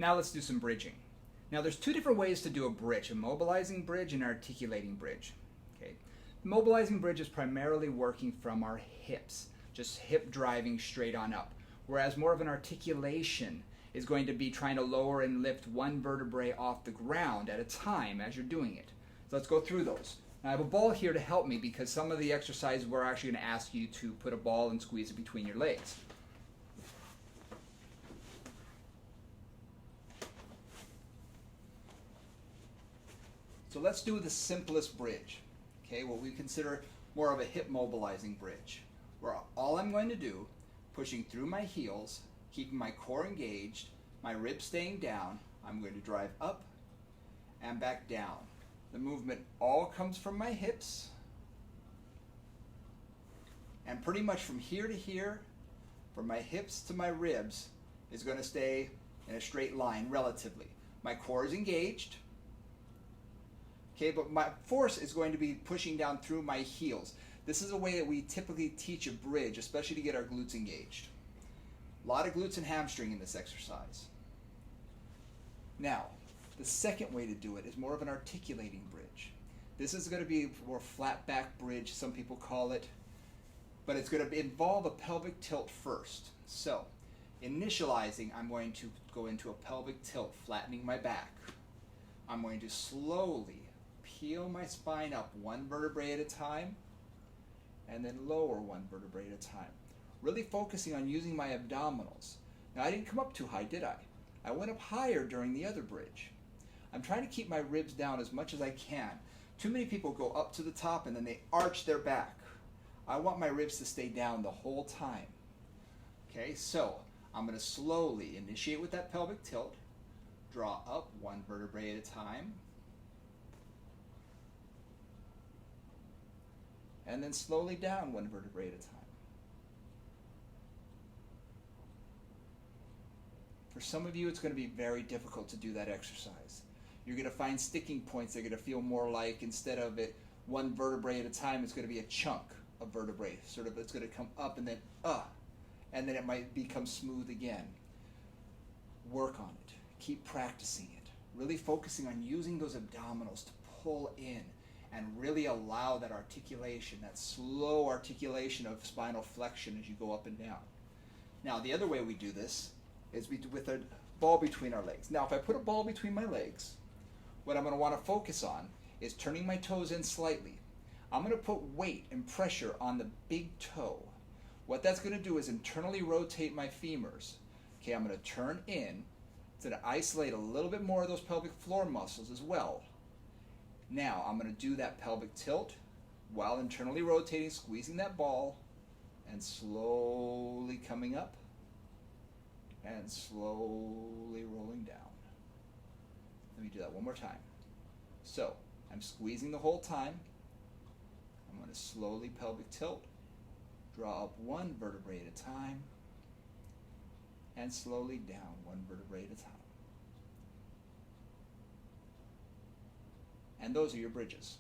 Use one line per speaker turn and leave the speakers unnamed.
Now let's do some bridging. Now there's two different ways to do a bridge, a mobilizing bridge and an articulating bridge. Okay. The mobilizing bridge is primarily working from our hips, just hip driving straight on up, whereas more of an articulation is going to be trying to lower and lift one vertebrae off the ground at a time as you're doing it. So let's go through those. Now I have a ball here to help me because some of the exercises we're actually going to ask you to put a ball and squeeze it between your legs. So let's do the simplest bridge, okay, what we consider more of a hip mobilizing bridge, where all I'm going to do, pushing through my heels, keeping my core engaged, my ribs staying down, I'm going to drive up and back down. The movement all comes from my hips, and pretty much from here to here, from my hips to my ribs, is going to stay in a straight line relatively. My core is engaged. Okay, but my force is going to be pushing down through my heels. This is a way that we typically teach a bridge, especially to get our glutes engaged. A lot of glutes and hamstring in this exercise. Now, the second way to do it is more of an articulating bridge. This is going to be a more flat back bridge, some people call it, but it's going to involve a pelvic tilt first. So, initializing, I'm going to go into a pelvic tilt, flattening my back. I'm going to slowly peel my spine up one vertebrae at a time, and then lower one vertebrae at a time. Really focusing on using my abdominals. Now I didn't come up too high, did I? I went up higher during the other bridge. I'm trying to keep my ribs down as much as I can. Too many people go up to the top and then they arch their back. I want my ribs to stay down the whole time. Okay, so I'm going to slowly initiate with that pelvic tilt, draw up one vertebrae at a time, and then slowly down one vertebrae at a time. For some of you, it's going to be very difficult to do that exercise. You're going to find sticking points that are going to feel more like, instead of it one vertebrae at a time, it's going to be a chunk of vertebrae. Sort of, it's going to come up and then it might become smooth again. Work on it. Keep practicing it. Really focusing on using those abdominals to pull in and really allow that articulation, that slow articulation of spinal flexion as you go up and down. Now, the other way we do this is with a ball between our legs. Now, if I put a ball between my legs, what I'm going to want to focus on is turning my toes in slightly. I'm going to put weight and pressure on the big toe. What that's going to do is internally rotate my femurs. Okay, I'm going to turn in to isolate a little bit more of those pelvic floor muscles as well. Now, I'm going to do that pelvic tilt while internally rotating, squeezing that ball, and slowly coming up and slowly rolling down. Let me do that one more time. So, I'm squeezing the whole time. I'm going to slowly pelvic tilt, draw up one vertebrae at a time, and slowly down one vertebrae at a time. And those are your bridges.